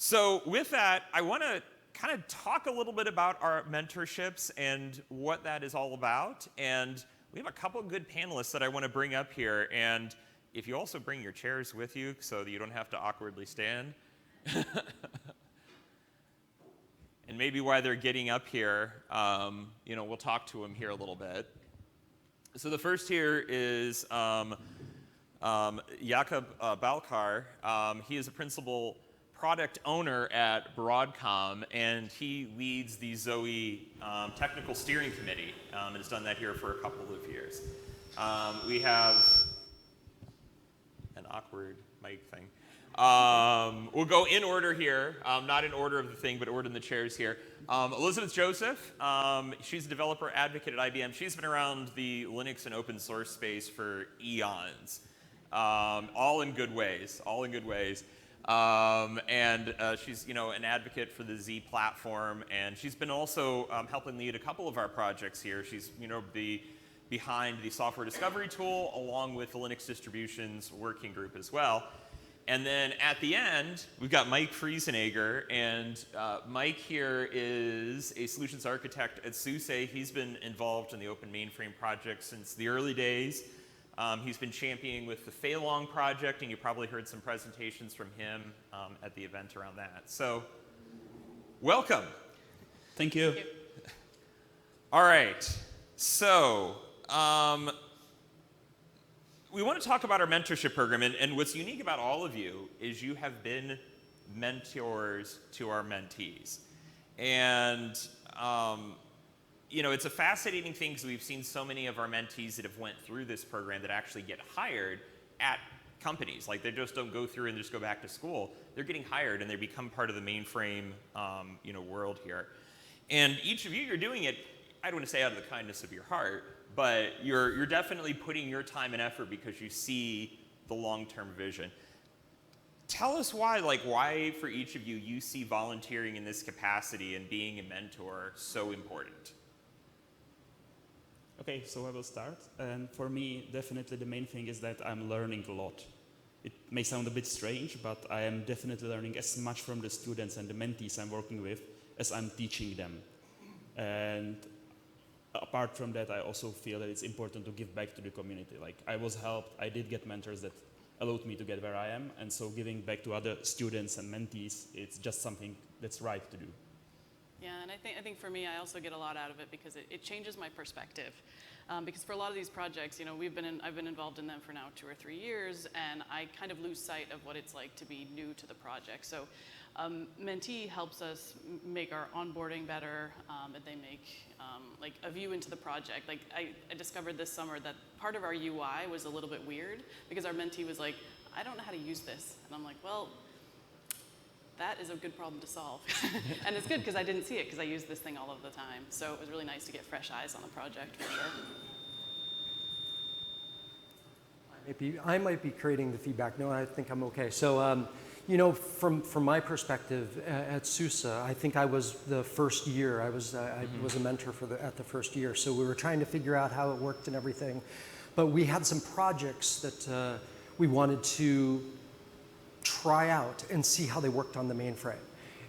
So with that, I want to kind of talk a little bit about our mentorships and what that is all about. And we have a couple of good panelists that I want to bring up here. And if you also bring your chairs with you so that you don't have to awkwardly stand. And maybe while they're getting up here, we'll talk to them here a little bit. So the first here is Jakub Balhar. He is a principal product owner at Broadcom, and he leads the SUSE technical steering committee, and has done that here for a couple of years. We have an awkward mic thing. We'll go in order here, not in order of the thing, but order in the chairs here. Elizabeth Joseph, she's a developer advocate at IBM. She's been around the Linux and open source space for eons, all in good ways, and she's an advocate for the Z platform, and she's been also helping lead a couple of our projects here. She's behind the software discovery tool along with the Linux distributions working group as well. And then at the end, we've got Mike Friesenegger, and Mike here is a solutions architect at SUSE. He's been involved in the Open Mainframe project since the early days. He's been championing with the Feilong project, and you probably heard some presentations from him at the event around that. So, welcome. Thank you. All right. So, we want to talk about our mentorship program, and what's unique about all of you is you have been mentors to our mentees. And it's a fascinating thing because we've seen so many of our mentees that have went through this program that actually get hired at companies. Like, they just don't go through and just go back to school. They're getting hired and they become part of the mainframe world here. And each of you, you're doing it, I don't want to say out of the kindness of your heart, but you're definitely putting your time and effort because you see the long-term vision. Tell us why for each of you, you see volunteering in this capacity and being a mentor so important. Okay, so I will start. And for me, definitely the main thing is that I'm learning a lot. It may sound a bit strange, but I am definitely learning as much from the students and the mentees I'm working with as I'm teaching them. And apart from that, I also feel that it's important to give back to the community. Like, I was helped, I did get mentors that allowed me to get where I am, and so giving back to other students and mentees, it's just something that's right to do. Yeah, and I think for me, I also get a lot out of it because it changes my perspective. Because for a lot of these projects, I've been involved in them for now 2 or 3 years, and I kind of lose sight of what it's like to be new to the project. So Mentee helps us make our onboarding better, and they make like a view into the project. Like, I discovered this summer that part of our UI was a little bit weird because our mentee was like, I don't know how to use this. And I'm like, well, that is a good problem to solve. And it's good because I didn't see it because I use this thing all of the time. So it was really nice to get fresh eyes on the project for sure. I might be creating the feedback. No, I think I'm okay. So, from my perspective at SUSE, I think I was the first year. I was a mentor at the first year. So we were trying to figure out how it worked and everything. But we had some projects that we wanted to try out and see how they worked on the mainframe.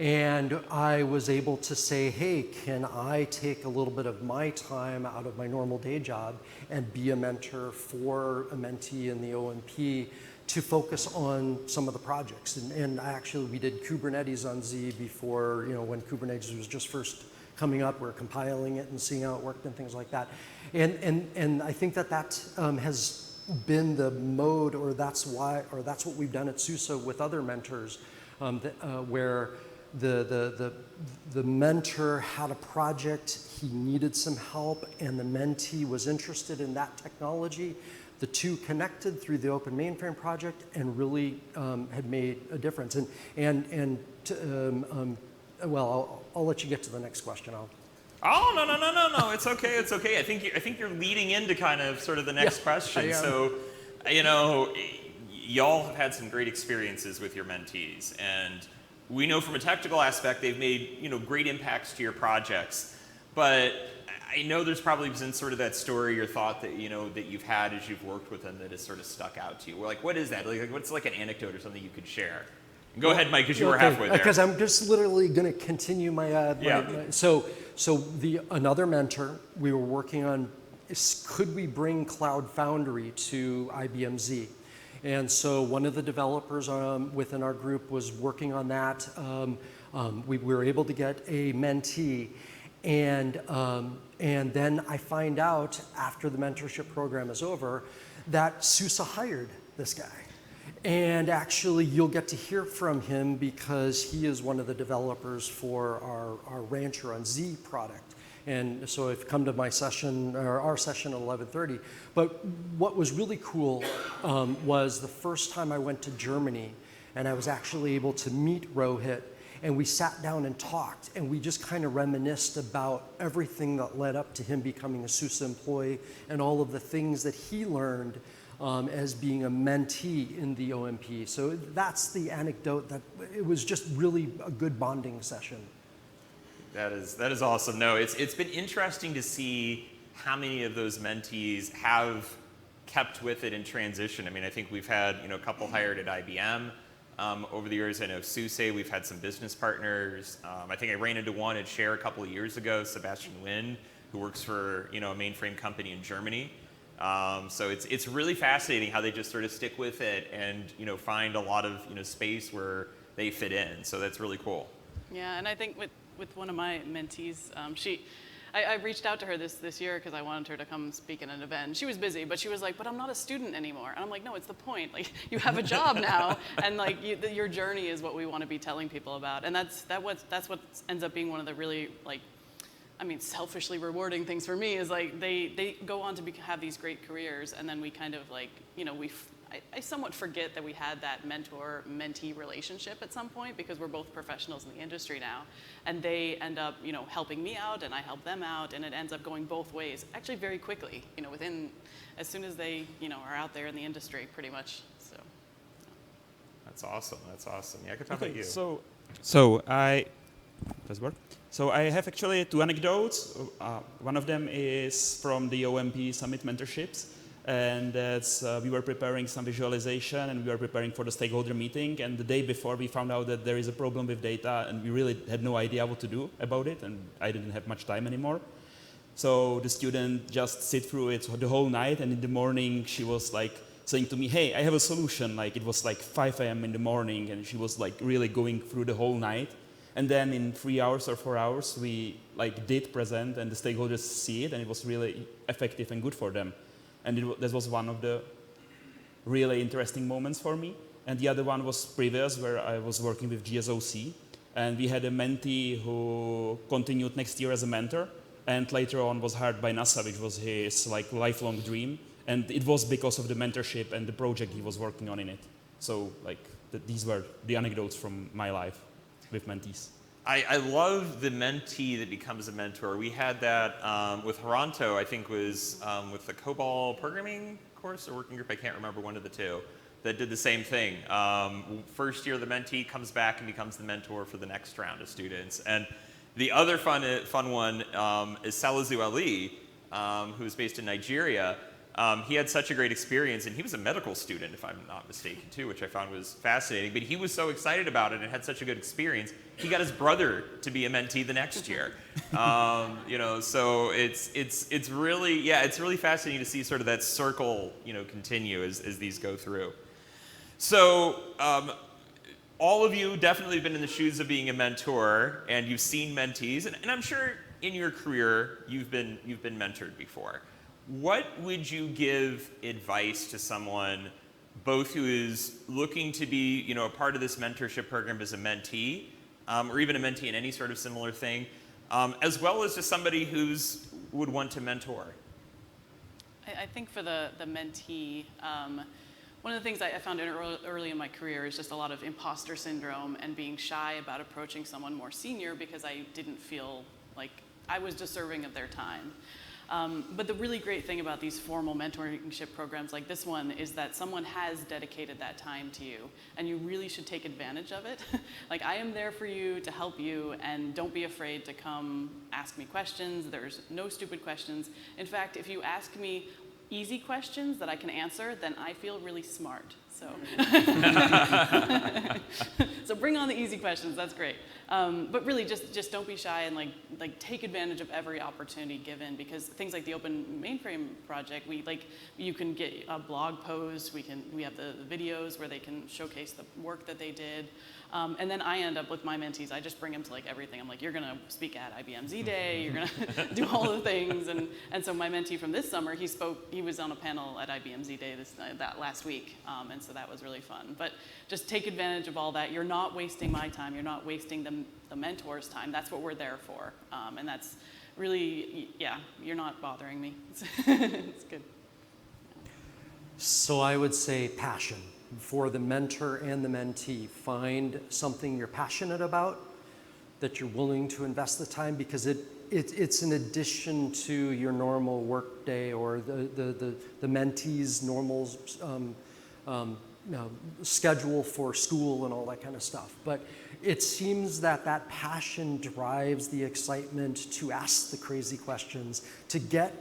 And I was able to say, hey, can I take a little bit of my time out of my normal day job and be a mentor for a mentee in the OMP to focus on some of the projects. And actually, we did Kubernetes on Z before, when Kubernetes was just first coming up. We're compiling it and seeing how it worked and things like that. And I think that has been the mode, or that's what we've done at SUSE with other mentors, where the mentor had a project, he needed some help, and the mentee was interested in that technology. The two connected through the Open Mainframe project and really had made a difference. Well, I'll let you get to the next question. Oh, no, it's okay, it's okay. I think you're leading into kind of sort of the next question. So, y'all have had some great experiences with your mentees, and we know from a technical aspect they've made, great impacts to your projects. But I know there's probably been sort of that story or thought that, that you've had as you've worked with them that has sort of stuck out to you. Like, what is that? Like, what's like an anecdote or something you could share? Go ahead, Mike, because you were halfway there. Because I'm just literally going to continue my, so another mentor, we were working on, could we bring Cloud Foundry to IBM Z? And so one of the developers within our group was working on that. We were able to get a mentee, and then I find out after the mentorship program is over that SUSE hired this guy. And actually, you'll get to hear from him because he is one of the developers for our Rancher on Z product. And so if you come to my session, or our session at 11:30. But what was really cool was the first time I went to Germany, and I was actually able to meet Rohit, and we sat down and talked, and we just kind of reminisced about everything that led up to him becoming a SUSE employee and all of the things that he learned as being a mentee in the OMP. So that's the anecdote, that it was just really a good bonding session. That is awesome. No, it's been interesting to see how many of those mentees have kept with it in transition. I mean, I think we've had a couple hired at IBM over the years. I know SUSE, we've had some business partners. I think I ran into one at Share a couple of years ago, Sebastian Wynn, who works for a mainframe company in Germany. So it's really fascinating how they just sort of stick with it and find a lot of space where they fit in. So that's really cool. Yeah, and I think with one of my mentees, I reached out to her this year because I wanted her to come speak at an event. She was busy, but she was like, "But I'm not a student anymore." And I'm like, "No, it's the point. Like, you have a job now, and like your journey is what we want to be telling people about." And that's what ends up being one of the really selfishly rewarding things for me is like they go on to have these great careers, and then we kind of like I somewhat forget that we had that mentor-mentee relationship at some point because we're both professionals in the industry now, and they end up helping me out and I help them out, and it ends up going both ways actually very quickly, within as soon as they are out there in the industry pretty much. So that's awesome. Yeah, I could talk about you. So I have actually two anecdotes. One of them is from the OMP Summit Mentorships. And that's, we were preparing some visualization and we were preparing for the stakeholder meeting. And the day before, we found out that there is a problem with data and we really had no idea what to do about it. And I didn't have much time anymore. So the student just sit through it the whole night. And in the morning, she was like saying to me, "Hey, I have a solution." Like it was like 5 a.m. in the morning. And she was like really going through the whole night. And then in 3 hours or 4 hours, we like did present and the stakeholders see it. And it was really effective and good for them. And this was one of the really interesting moments for me. And the other one was previous, where I was working with GSOC. And we had a mentee who continued next year as a mentor. And later on was hired by NASA, which was his like lifelong dream. And it was because of the mentorship and the project he was working on in it. So like these were the anecdotes from my life with mentees. I love the mentee that becomes a mentor. We had that with Haranto, I think was with the COBOL programming course or working group, I can't remember, one of the two, that did the same thing. First year, the mentee comes back and becomes the mentor for the next round of students. And the other fun one is Salazu Ali, who's based in Nigeria. He had such a great experience, and he was a medical student, if I'm not mistaken, too, which I found was fascinating. But he was so excited about it and had such a good experience, he got his brother to be a mentee the next year. So it's really fascinating to see sort of that circle, continue as these go through. So all of you definitely have been in the shoes of being a mentor, and you've seen mentees, and I'm sure in your career you've been mentored before. What would you give advice to someone, both who is looking to be, a part of this mentorship program as a mentee, or even a mentee in any sort of similar thing, as well as just somebody who's would want to mentor? I think for the mentee, one of the things I found early in my career is just a lot of imposter syndrome and being shy about approaching someone more senior because I didn't feel like I was deserving of their time. But the really great thing about these formal mentorship programs like this one is that someone has dedicated that time to you, and you really should take advantage of it. Like, I am there for you to help you, and don't be afraid to come ask me questions. There's no stupid questions. In fact, if you ask me easy questions that I can answer, then I feel really smart. So, so bring on the easy questions. That's great. But really, just don't be shy and like take advantage of every opportunity given. Because things like the Open Mainframe project, you can get a blog post. We have the videos where they can showcase the work that they did. And then I end up with my mentees. I just bring them to like everything. I'm like, you're gonna speak at IBM Z Day. You're gonna do all the things. And so my mentee from this summer, he was on a panel at IBM Z Day that last week. And so that was really fun. But just take advantage of all that. You're not wasting my time. You're not wasting the mentor's time. That's what we're there for. And that's really, yeah, you're not bothering me. It's good. So I would say passion. For the mentor and the mentee, find something you're passionate about, that you're willing to invest the time, because it's in addition to your normal work day or the mentee's normal schedule for school and all that kind of stuff. But it seems that passion drives the excitement to ask the crazy questions, to get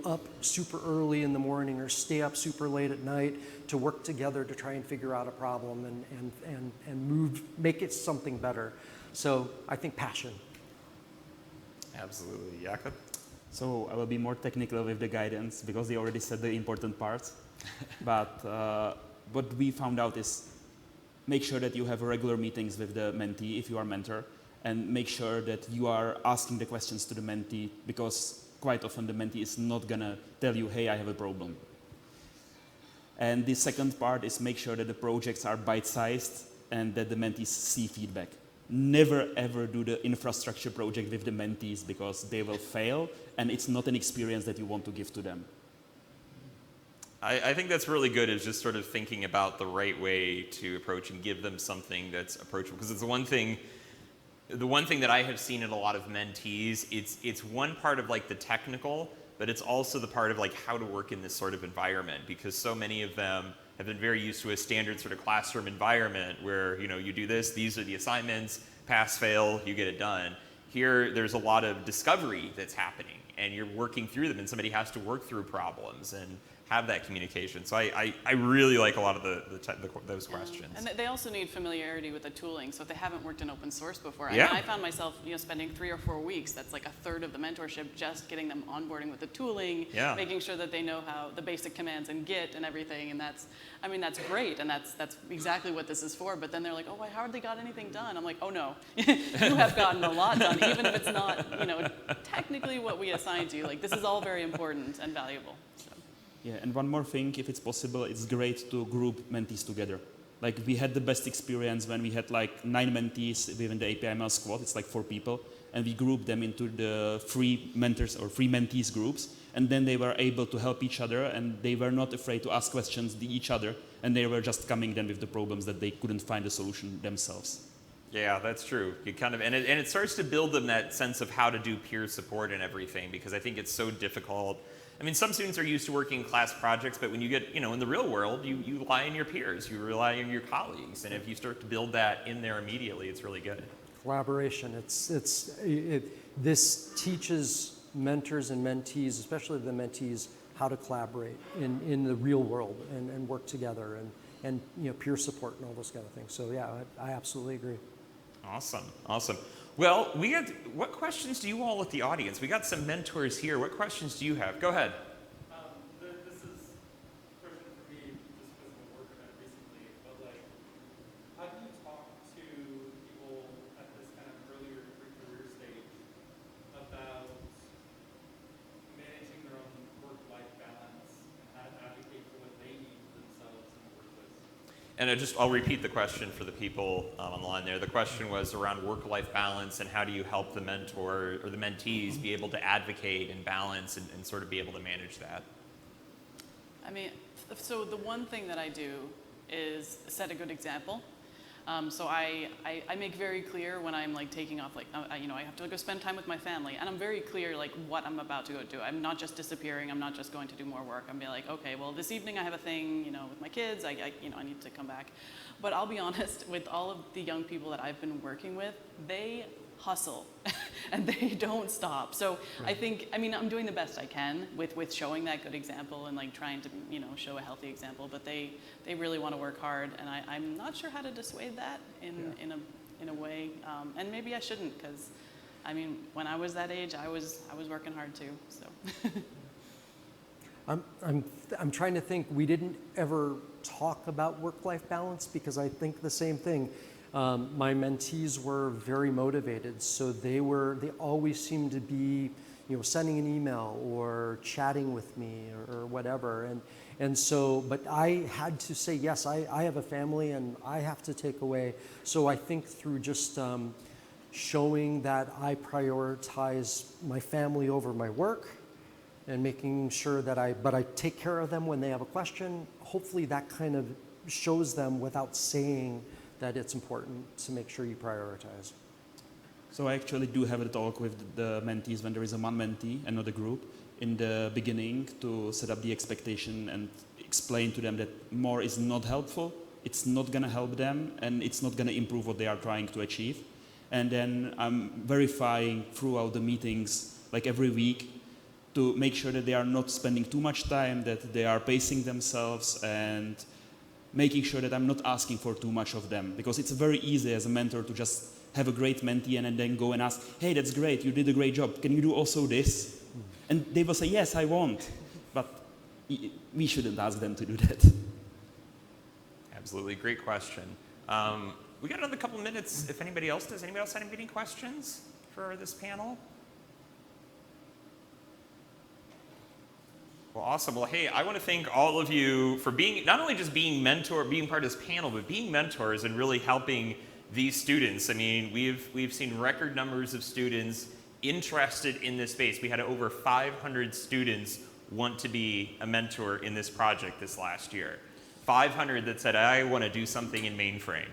up super early in the morning or stay up super late at night to work together to try and figure out a problem and make it something better. So I think passion. Absolutely. Jakub? So I will be more technical with the guidance because they already said the important parts. But what we found out is make sure that you have regular meetings with the mentee if you are mentor, and make sure that you are asking the questions to the mentee, because quite often the mentee is not gonna tell you, hey, I have a problem. And the second part is make sure that the projects are bite-sized and that the mentees see feedback. Never ever do the infrastructure project with the mentees, because they will fail and it's not an experience that you want to give to them. I think that's really good, is just sort of thinking about the right way to approach and give them something that's approachable. Because it's the one thing that I have seen in a lot of mentees, it's one part of like the technical, but it's also the part of like how to work in this sort of environment, because so many of them have been very used to a standard sort of classroom environment where you do this, these are the assignments, pass, fail, you get it done. Here, there's a lot of discovery that's happening, and you're working through them, and somebody has to work through problems and have that communication. So I really like a lot of those questions. And they also need familiarity with the tooling. So if they haven't worked in open source before, yeah. I found myself spending 3 or 4 weeks. That's like a third of the mentorship, just getting them onboarding with the tooling, yeah. making sure that they know how the basic commands in Git and everything. And that's great, and that's exactly what this is for. But then they're like, oh, I hardly got anything done. I'm like, oh no, you have gotten a lot done, even if it's not technically what we assigned to you. Like, this is all very important and valuable. So. Yeah, and one more thing, if it's possible, it's great to group mentees together. Like, we had the best experience when we had like 9 mentees within the APIML squad. It's like 4 people, and we grouped them into the 3 mentors or 3 mentees groups, and then they were able to help each other, and they were not afraid to ask questions to each other, and they were just coming then with the problems that they couldn't find a solution themselves. Yeah, that's true. You kind of, and it starts to build them that sense of how to do peer support and everything, because I think it's so difficult. I mean, some students are used to working class projects, but when you get, in the real world, you rely on your peers, you rely on your colleagues, and if you start to build that in there immediately, it's really good. Collaboration. This teaches mentors and mentees, especially the mentees, how to collaborate in the real world and work together and peer support and all those kind of things. So yeah, I absolutely agree. Awesome. Well, what questions do you all at the audience? We got some mentors here. What questions do you have? Go ahead. This is a question for me, just because of the work I've done recently, but like, how do you talk to people at this kind of earlier career stage about managing their own work-life balance and how to advocate for what they need for themselves in the workplace? And I'll repeat the question for the people online there. The question was around work-life balance and how do you help the mentor or the mentees be able to advocate and balance and sort of be able to manage that? I mean, so the one thing that I do is set a good example. So I make very clear when I'm like taking off, like, I have to go spend time with my family, and I'm very clear like what I'm about to go do. I'm not just disappearing. I'm not just going to do more work. I'm be like, okay, well this evening I have a thing, with my kids. I need to come back. But I'll be honest, with all of the young people that I've been working with, they hustle. and they don't stop. So I think, I mean, I'm doing the best I can with showing that good example and like trying to, you know, show a healthy example, but they really want to work hard, and I'm not sure how to dissuade that in a way, and maybe I shouldn't, because I mean, when I was that age, I was working hard too, so. I'm trying to think. We didn't ever talk about work-life balance because I think the same thing. My mentees were very motivated, so they always seemed to be, you know, sending an email or chatting with me or whatever. And so, but I had to say yes. I have a family and I have to take away. So I think through just showing that I prioritize my family over my work, and making sure that I take care of them when they have a question. Hopefully that kind of shows them without saying that it's important to make sure you prioritize. So I actually do have a talk with the mentees when there is a one mentee and not a group in the beginning to set up the expectation and explain to them that more is not helpful, it's not gonna help them, and it's not gonna improve what they are trying to achieve. And then I'm verifying throughout the meetings, like every week, to make sure that they are not spending too much time, that they are pacing themselves, and making sure that I'm not asking for too much of them. Because it's very easy as a mentor to just have a great mentee and then go and ask, hey, that's great, you did a great job, can you do also this? And they will say, yes, I want. But we shouldn't ask them to do that. Absolutely, great question. We got another couple minutes if anybody else does. Anybody else have any questions for this panel? Well, awesome. Well, hey, I want to thank all of you for being, not only just being part of this panel, but being mentors and really helping these students. I mean, we've seen record numbers of students interested in this space. We had over 500 students want to be a mentor in this project this last year. 500 that said, I want to do something in mainframe.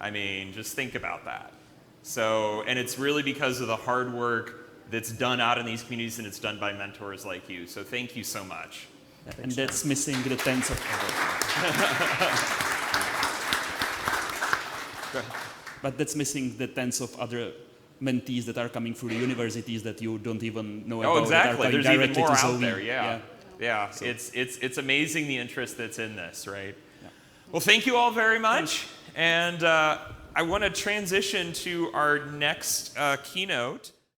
I mean, just think about that. So, and it's really because of the hard work that's done out in these communities, and it's done by mentors like you. So thank you so much. And that's missing the tens of But that's missing the tens of other mentees that are coming through the universities that you don't even know about. Oh, exactly. There's even more out SUSE. there. Yeah. So. It's amazing the interest that's in this, right? Yeah. Well, thank you all very much. And I want to transition to our next keynote.